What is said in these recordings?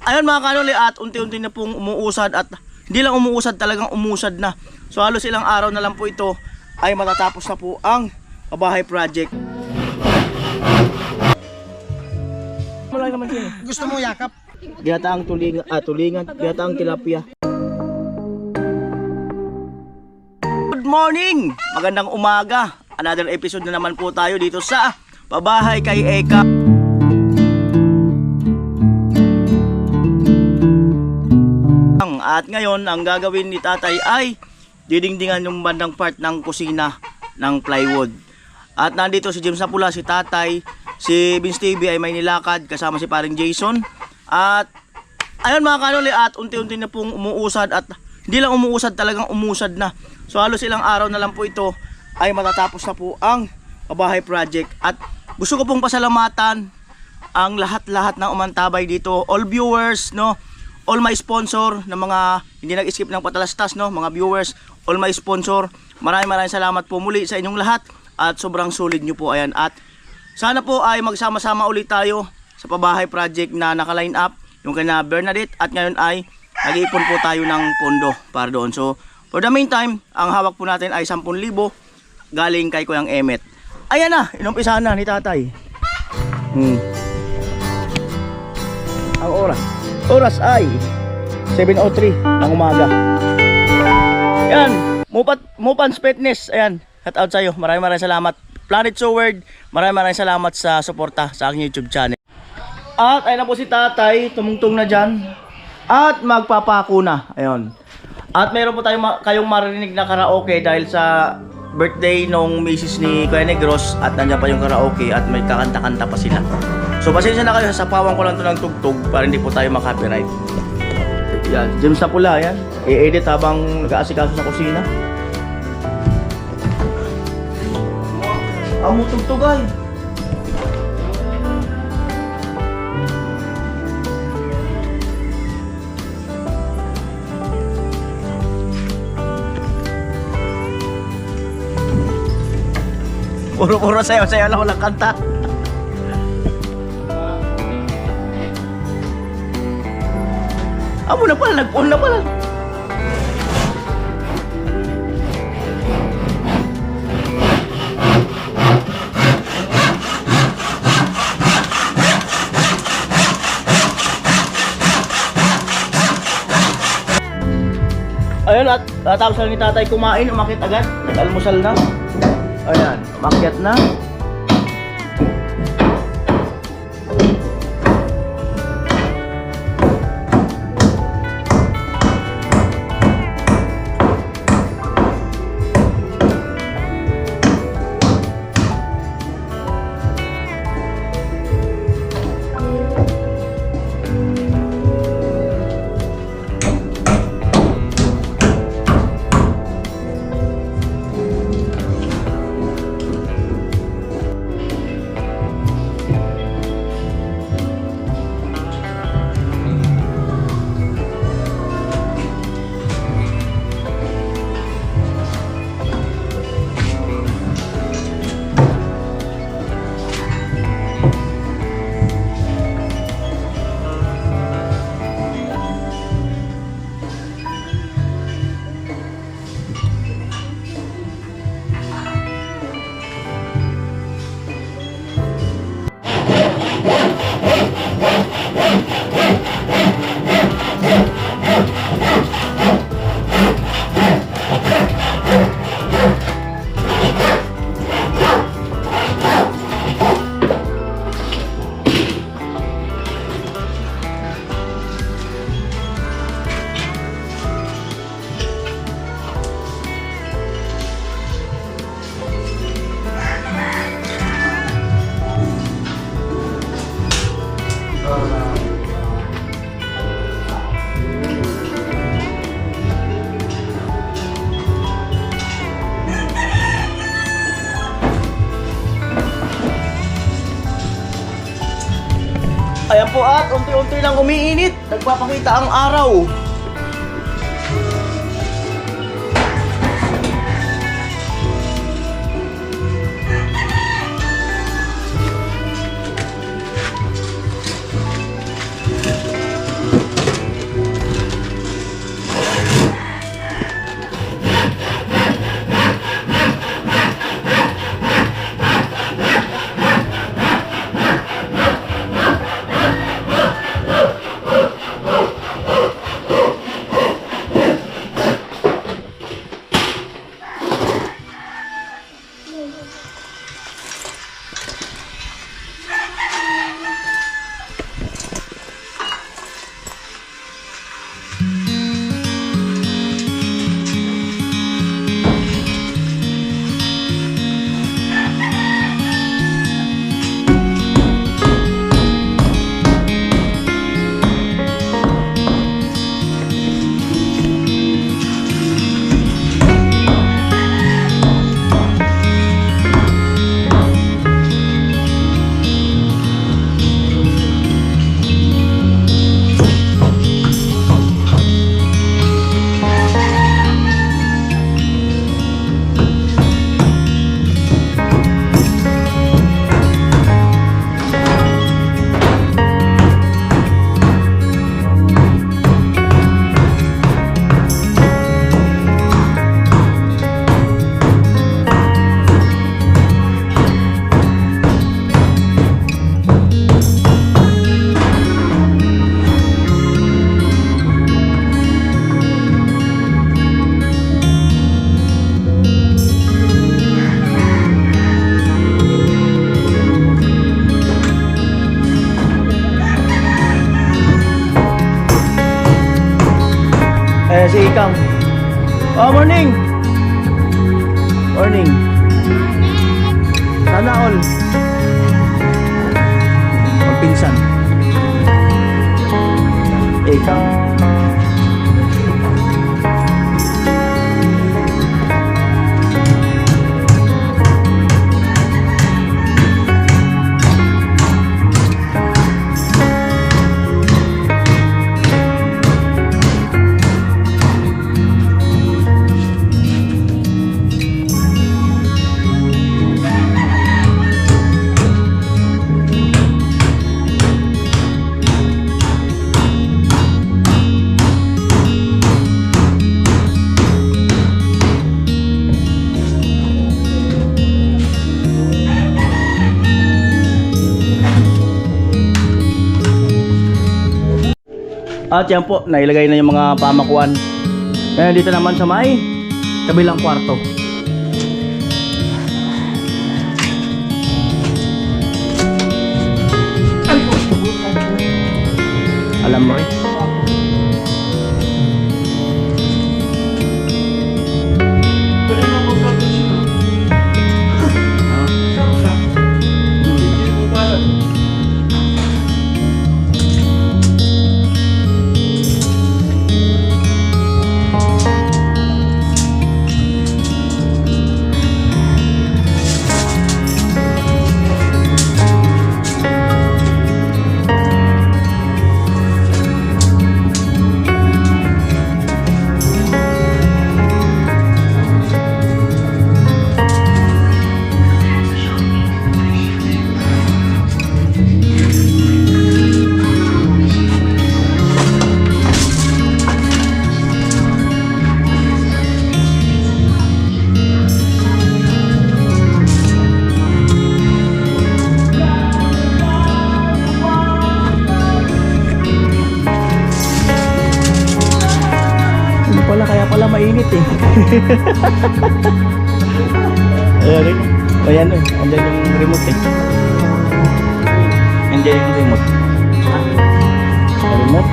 Ayun mga kanoli, at unti-unti na pong umuusad, at hindi lang umuusad, talagang umusad na. So halos ilang araw na lang po ito ay matatapos na po ang pabahay project. Gusto mo yakap? Ginataang tulingan, ginataang tilapia. Good morning! Magandang umaga. Another episode na naman po tayo dito sa Pabahay kay Eka. At ngayon, ang gagawin ni tatay ay didingdingan yung bandang part ng kusina ng plywood. At nandito si James Sapula, si tatay, si Vince TV ay may nilakad kasama si paring Jason. At ayun mga kanoli, at unti-unti na pong umuusad, at hindi lang umuusad, talagang umusad na. So halos ilang araw na lang po ito ay matatapos na po ang pabahay project. At gusto ko pong pasalamatan ang lahat-lahat ng umantabay dito, all viewers, no, all my sponsor na mga hindi nag-skip ng patalastas, no, mga viewers, all my sponsor, maraming salamat po muli sa inyong lahat, at sobrang solid nyo po. Ayan, at sana po ay magsama-sama ulit tayo sa pabahay project na naka-line up yung kina Bernadette, at ngayon ay nag-iipon po tayo ng pondo para doon. So for the meantime, ang hawak po natin ay 10,000 galing kay Kuyang Emet. Ayan na, inumpisahan na ni tatay. Ang oras ay 7:03 ng umaga. Ayan, Mupans Fitness. Ayan, shout out sa'yo. Maraming salamat. Planet Soward, maraming salamat sa suporta sa aking YouTube channel. At ayun na po si tatay, tumungtong na dyan. At magpapako na. Ayun. At meron po kayong marinig na karaoke dahil sa birthday nung misis ni Kuya Negros. At nandiyan pa yung karaoke at may kakanta-kanta pa sila. So pasensya na kayo, sasapawan ko lang ito ng tugtog para hindi po tayo makapiright. Yan, James Sapula, yan. I-edit habang nag-aasikaso sa kusina. Amo tugtugay. Puro sayo-sayo lang walang kanta. Amo na pala, nag-on na pala. Ayun, at tapos lang ni tatay kumain, umakit agad, nag-almusal na. Ayan, umakyat na. Ayan po, at unti-unti lang umiinit. Nagpapakita ang araw. Si Ikang. Oh, morning! Morning. Sana all. Magpinsan. Ikang. At yan po, nailagay na yung mga pamakuan. Ngayon dito naman sa may kabilang kwarto. Alam mo eh. Kaya pala mainit eh. Ayan eh. Ayan eh. Andyan yung remote eh. Andyan yung remote. Remote.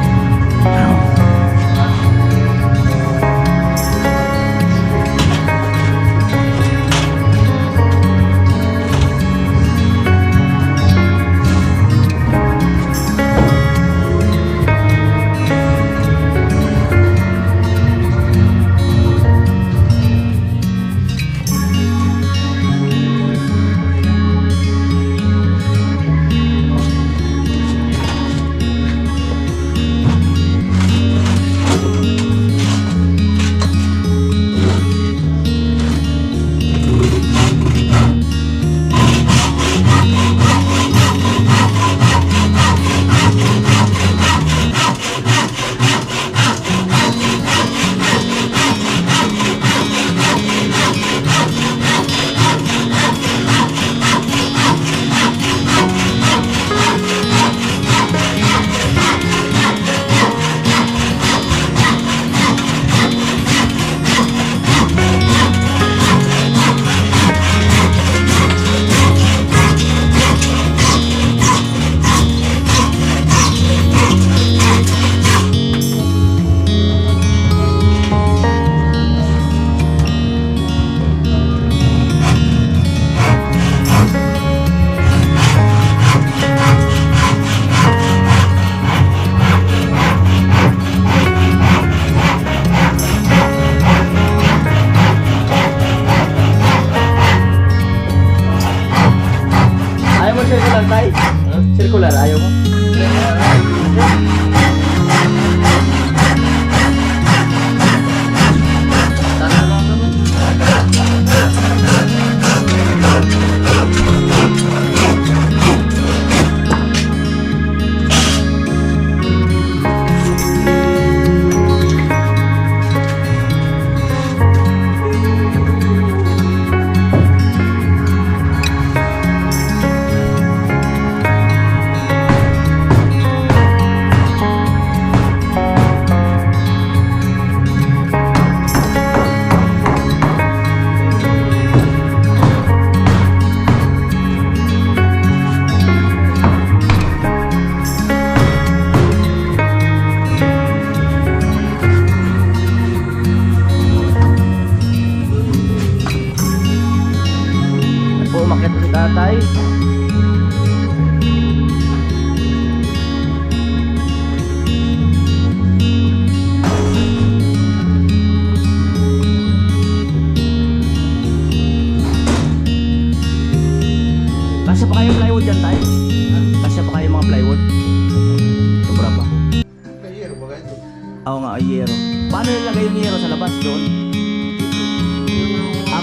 Oo nga, ay yero. Paano nilagay yung yero sa labas doon?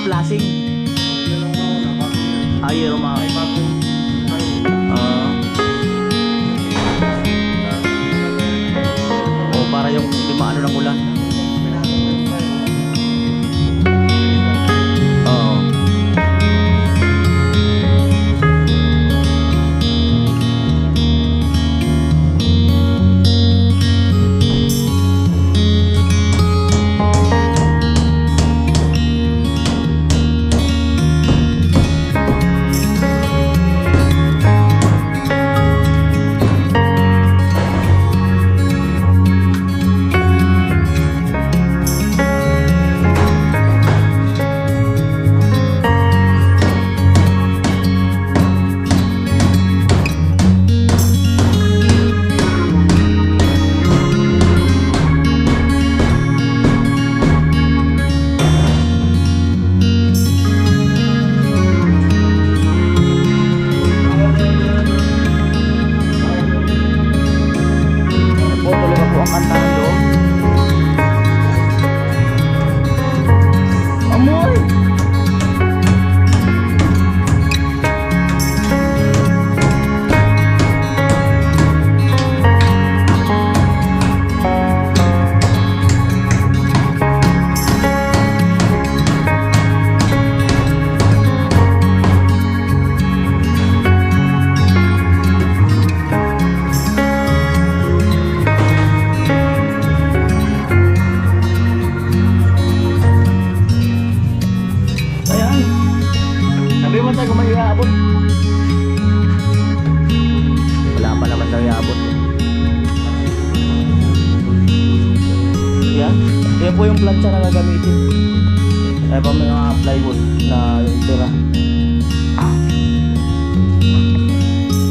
Plasing. Ay yero mga. Para yung di maano ng ulan. Yan po yung plancha na gagamitin. Kaya pa may mga plywood na yung tira.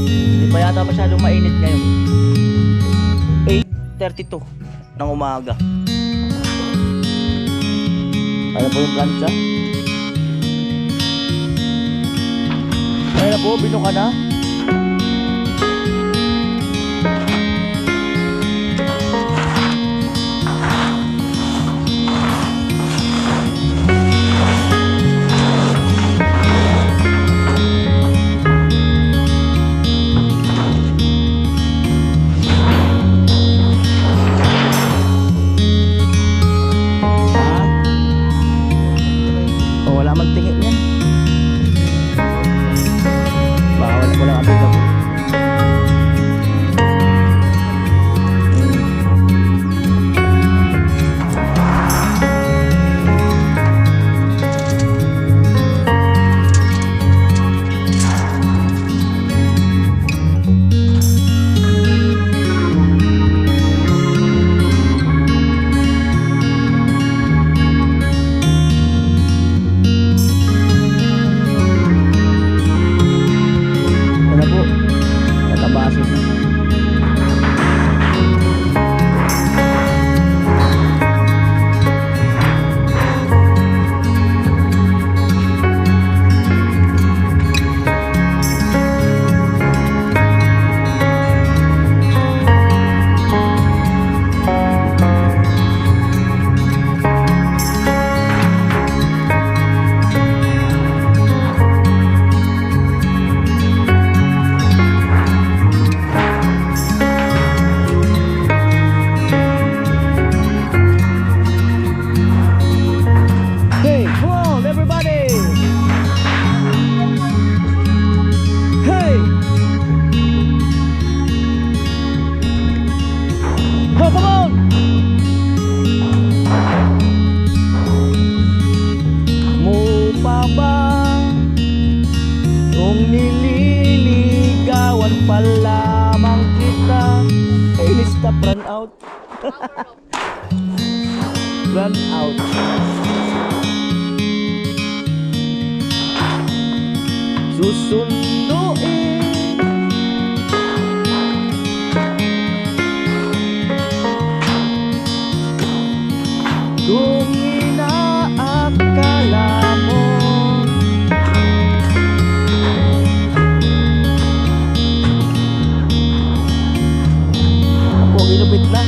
Hindi pa yata masyadong mainit ngayon. 8:32 ng umaga. Ayan po yung plancha. Ayan na po, bino ka na. Stop, run out. Run out. Susunduin kung inaakala mo ako ginupit na.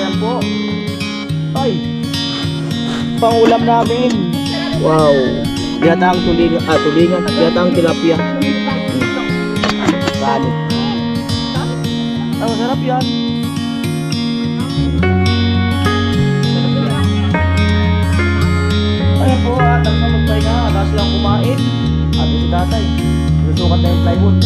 Ayan po. Ay. Pangulam namin. Wow. Ginataang tulingan. Ginataang tilapia. Kanin. Masarap yan. Ayan po, tapos na magpahinga. Tapos lang kumain. At si tatay. Susukat na yung plywood.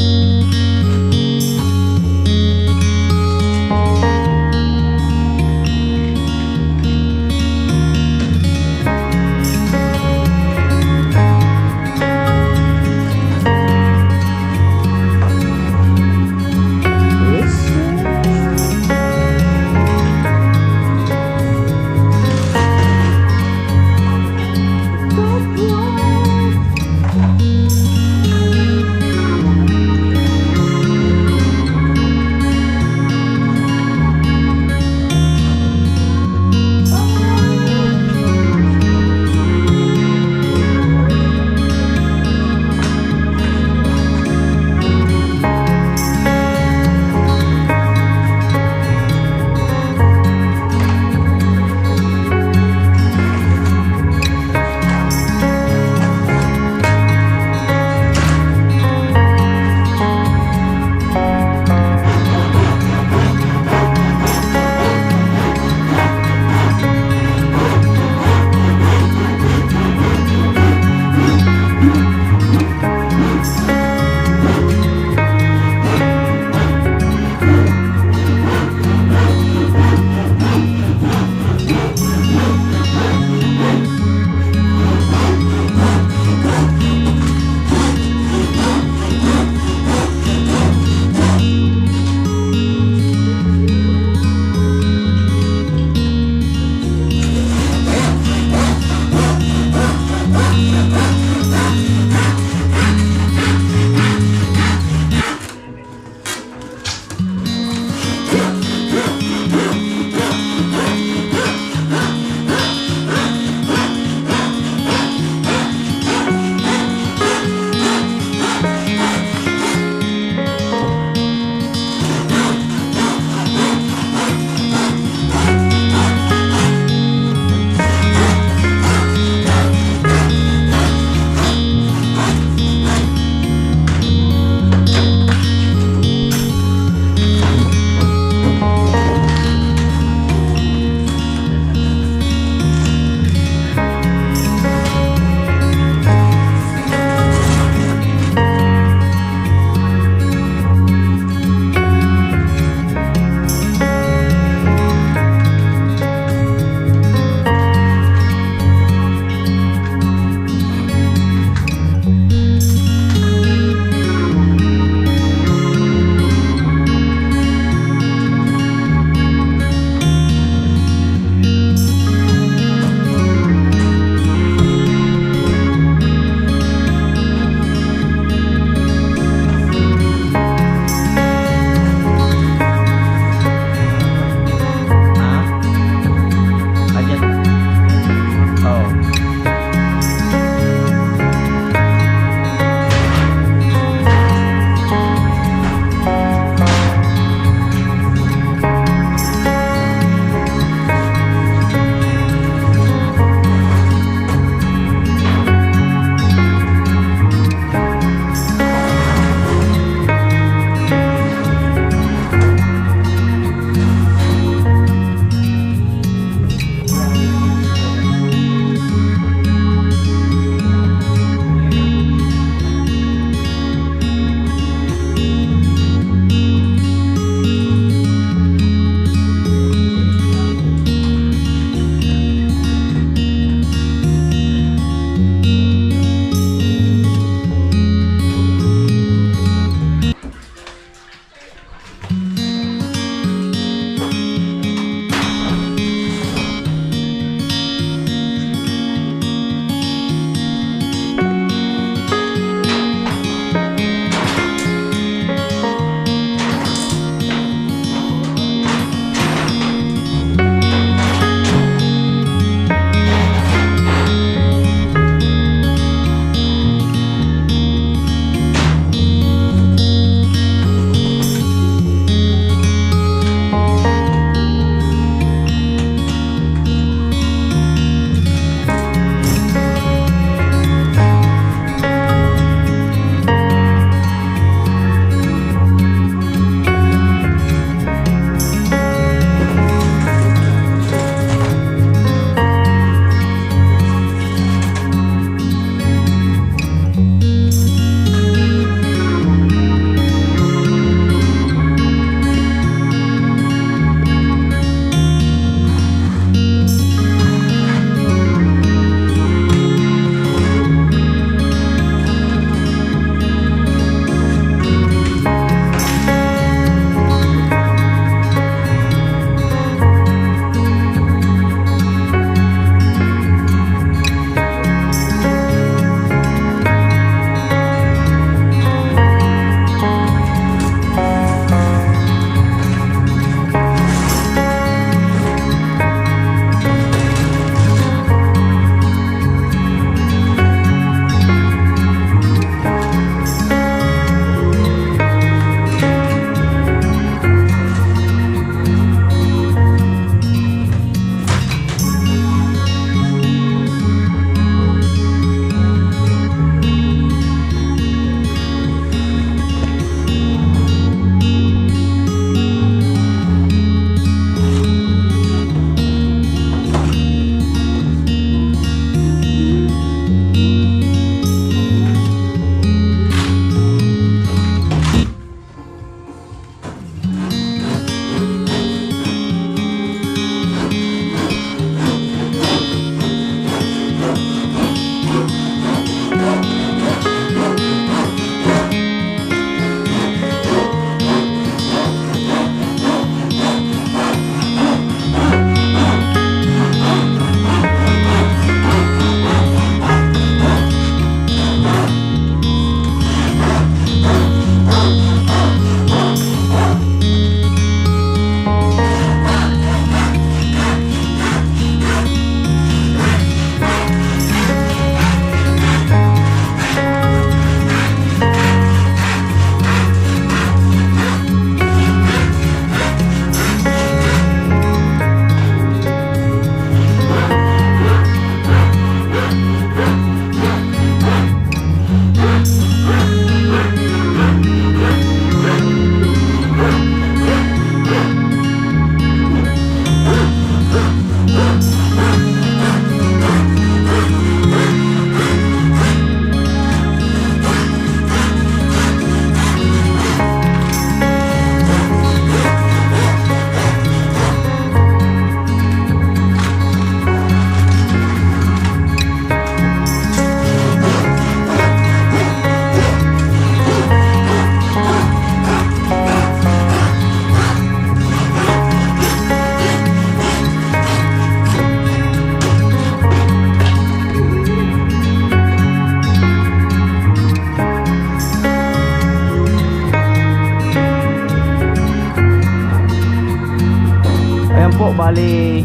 po, bali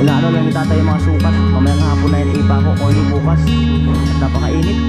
inaano lang ni tatay yung mga sukat. Mamayang hapon na yun ipa ko kung hindi bukas at napakainit.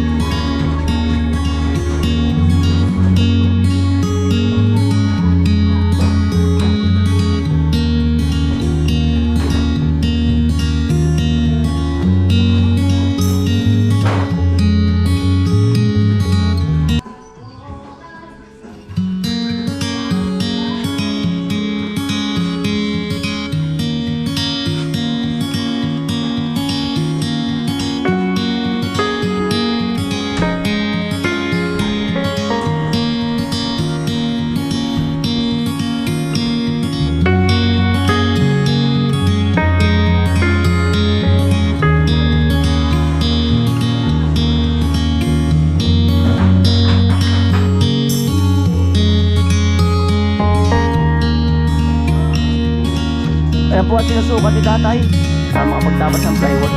Ayan po at sinusukat ni tatay para makapagtabas ng plywood.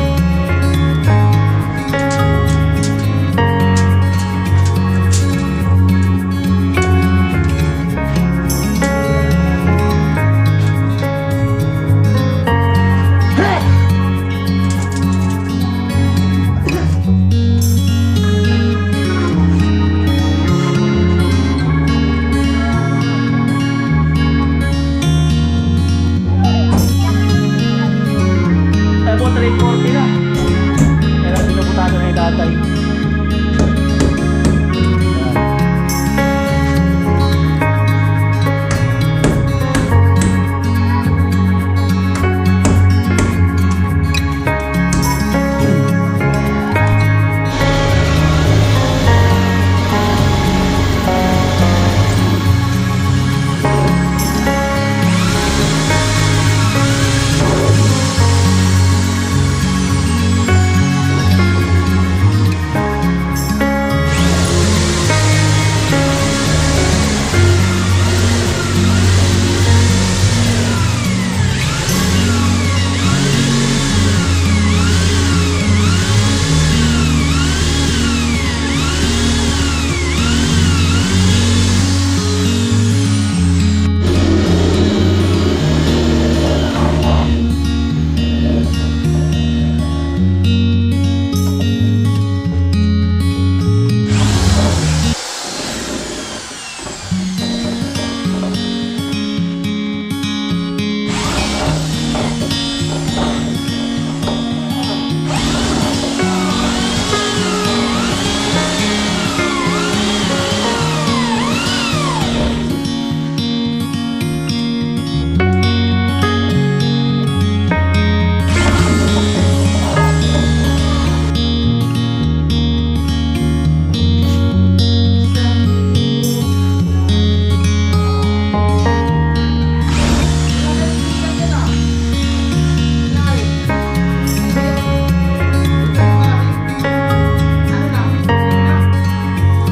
Ayan po, 340 na. Kaya pinuputasan na yung tatay.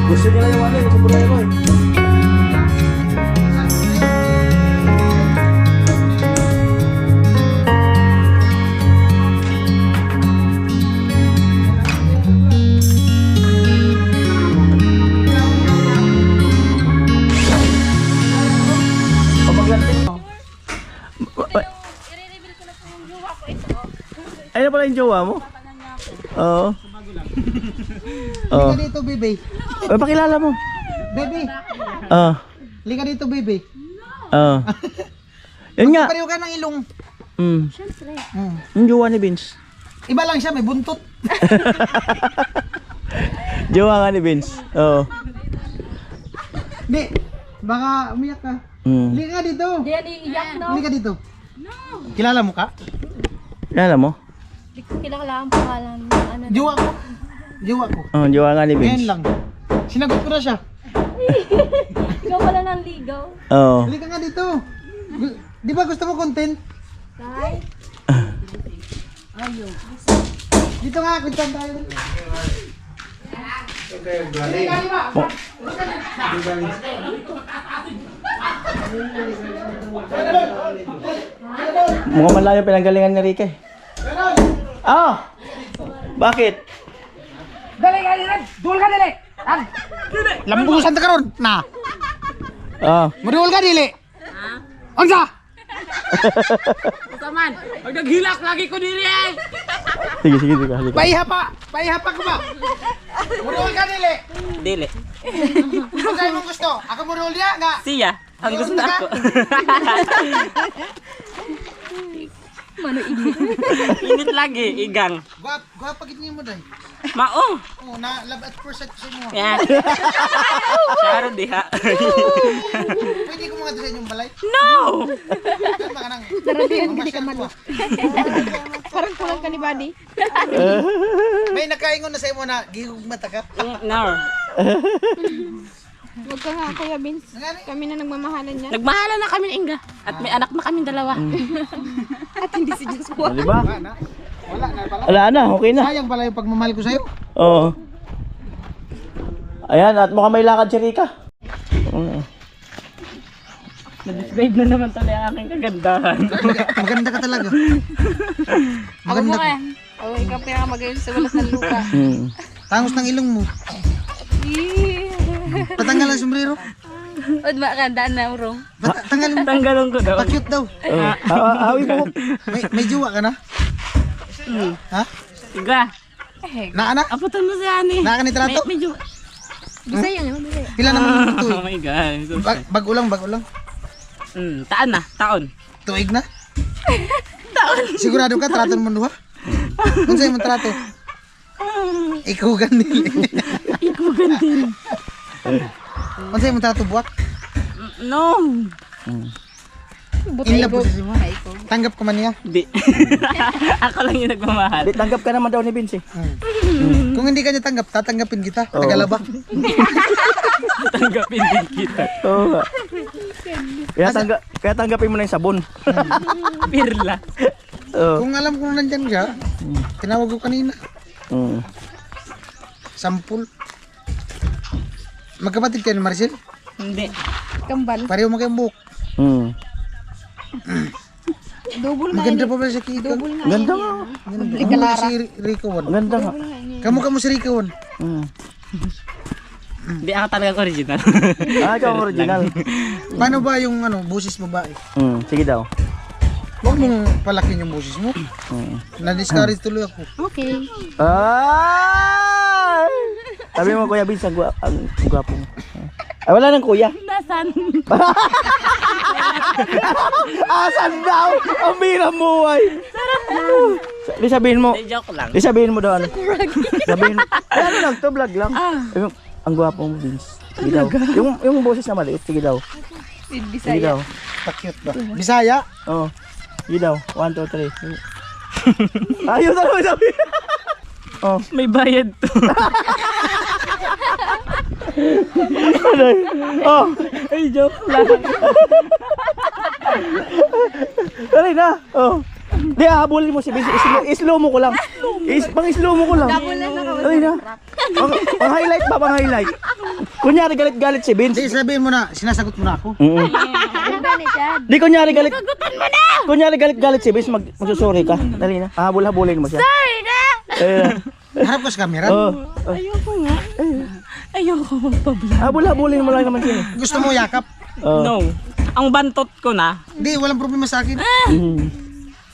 Gusto nila yung ano, yung sombrero eh. I-reveal ko na po yung jowa ko ito. Ay na pala yung jowa mo? Oo. Lika dito, baby. Ay, pakilala mo. Baby. Lika dito, baby. Yan nga. Pareho ka ng ilong. Siyempre. Yung jowa ni Vince. Iba lang siya, may buntot. Jowa nga ni Vince. Oo. Di, baka umiyak ka. Lika dito. Hindi yan iiyak, no? Lika dito. Kilala mo ka? Kilala mo? Hindi ko kilala ang pangalan. Ano, Jowa ko. Jowa ko. Jowa nga ni Ngayon Vince. lang. Sinagot ko na siya. ikaw pala ng ligaw. Oo. Lika nga dito. Di ba gusto mo content? Tay? Ayaw. Dito nga, kwentan tayo. Mukhang malayo pinanggalingan ni Ricky. Bakit? Dali ka dili. Duol ka dili. Lambusan ta karon na. Muduol ka dili. Onsa! Taman, pag naghilak lagi ko diri eh. Sige, sige, sige. Halika. Paiha pa ko ba? Murul ka dili. Dili. Ano kayo mong gusto? Ako murul niya nga. Siya, ang gusto ko. Init lagi, igang. Gwapa gid niyo mo day. Mao. Oh, na love at first sight ko sa inyo. Yan. Saro diha. Pwede ko mga design yung balay. No! Tama ka nang. Daradihan ka di ka man. Parang kulang ka ni Buddy. May nakaingon na sa imo na gihug mata ka. No. Huwag ka nga, Kuya Vince. Kami na nagmamahalan niya. Nagmahalan na kami ni Inga. At may anak na kami dalawa. At hindi si Joshua. Di ba? Wala na pala. Wala na, okay na. Sayang pala yung pagmamahal ko sa'yo. Oo. Ayan, at mukhang may lakad si Rika. Na-describe na naman tuloy ang aking kagandahan. Maganda ka talaga. Ako mo ka. Oh, ikaw pinakamagayon sa walas ng lupa. Tangos ng ilong mo. Patanggal ang sombrero. Od ba ka, daan na urong. Tanggalin mo. Tanggalon ko daw. Pa-cute daw. Awi mo. May jowa ka na? Ha? Iga. Na anak? Aputan mo si Ani. Na ka ni trato? Medyo. Bisaya nga, bisaya. Pila naman ito Oh my God. Bago lang, bago lang. Taan na, taon. Tuig na? Sigurado ka, trato mo duha? Kung sa'yo mo trato? Ikaw ganil. Ikaw gandin. Kung sa'yo mo trato buwak? No. In love po siya mo. Tanggap ka man niya. Di. Ako lang yung nagmamahal. Di, tanggap ka naman daw ni Vince. Kung hindi ka niya tanggap, tatanggapin kita. Tagalaba. Tanggapin din kita. Oo. Kaya tanggapin mo na yung sabon. Pirla. Oo. Kung alam kong nandyan siya, tinawag ko kanina. Sampul. Magkapatid kayo ni Maricel? Hindi. Kambal. Pareho mo kayong buhok. Double nga. Maganda pa ba si Kika? Double nga. Ganda nga. Kamukha si Rico Wan. Ganda nga. Kamukha mo si Rico Wan. Hindi ako talaga original. Ikaw ang original. Paano ba yung busis babae? Sige daw. Huwag mong palakin yung busis mo. Na-discourage tuloy ako. Okay. Ay! Sabi mo, Kuya Vince, ang gwapo mo. Ay, wala nang kuya. Nasaan? Asan daw? Ang biram mo, ay. Di sabihin mo. Hindi, joke lang. Di sabihin mo daw ano. Sabihin, ano lang to, vlog lang. Ay, ang gwapo mo, Vince. Sige daw. Yung boses na maliit, sige daw. Sige daw. Pa-cute ba? Bisaya? Oo. Sige daw. 1, 2, 3. Ayun na naman sabi. Oh. May bayad to. Oh. Ay, joke lang. Dali na. Oh. Di, habulin mo si Vince. Slow mo ko lang. Pang-slow mo ko lang. Dali na. Pang-highlight ba? Pang-highlight. Kunyari galit-galit si Vince. Di, sabihin mo na, sinasagot mo na ako. Di, kunyari galit. Kunyari galit-galit si Vince, magsusorry ka. Dali na. Habul-habulin mo siya. Sorry na. Harap ko sa camera. Oh. Ayoko nga. Ayoko magpa-vlog. Habul-habulin mo lang naman siya. Gusto mo yakap? Oh. No. Ang bantot ko na. Hindi, walang problema sa akin.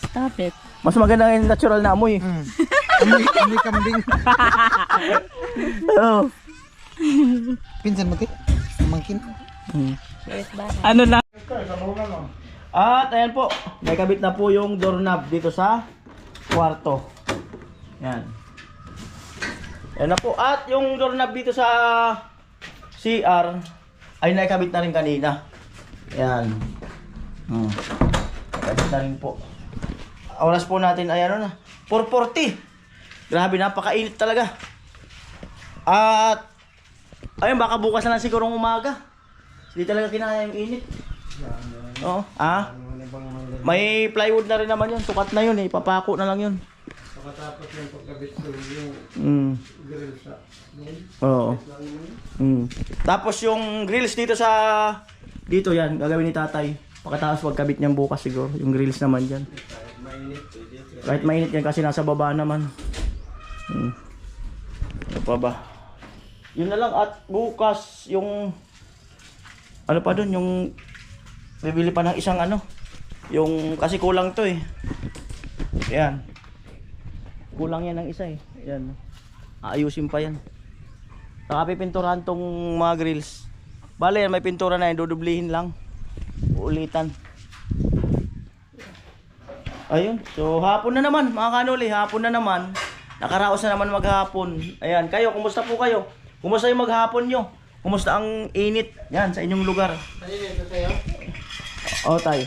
Stop it. Mas maganda yung natural na amoy. Amoy kambing. Oh. Pinsan mo, Tik? Mangkin. Ano lang? At ayan po, may kabit na po yung doorknob dito sa kwarto. Yan. Yan na po. At yung doorknob dito sa CR ay nakabit na rin kanina. Yan. Nakabit na rin po. Oras po natin ay ano na, 4:40. Grabe, napakainit talaga. At ayun, baka bukas na lang sigurong umaga. Hindi talaga kinaya yung init. Oo. May plywood na rin naman yun. Sukat na yun eh. Papako na lang yun. Nakatapos yung pagkabit yung grills sa oo. Tapos yung grills dito sa dito yan, gagawin ni tatay. Pagkatapos pagkabit niyang bukas siguro. Yung grills naman dyan. Kahit mainit yan kasi nasa baba naman. Ano pa ba? Yun na lang, at bukas yung ano pa dun, yung bibili pa ng isang ano. Yung kasi kulang to eh. Ayan. Kulang yan ng isa eh. Ayan. Aayusin pa yan. Saka pipinturahan tong mga grills. Bale yan, may pintura na yan. Dudublihin lang. Uulitan. Ayun. So hapon na naman mga kanuli. Hapon na naman. Nakaraos na naman maghapon. Ayan. Kayo, kumusta po kayo? Kumusta yung maghapon nyo? Kumusta ang init? Yan, sa inyong lugar. Ayun, ito sa'yo. O tayo.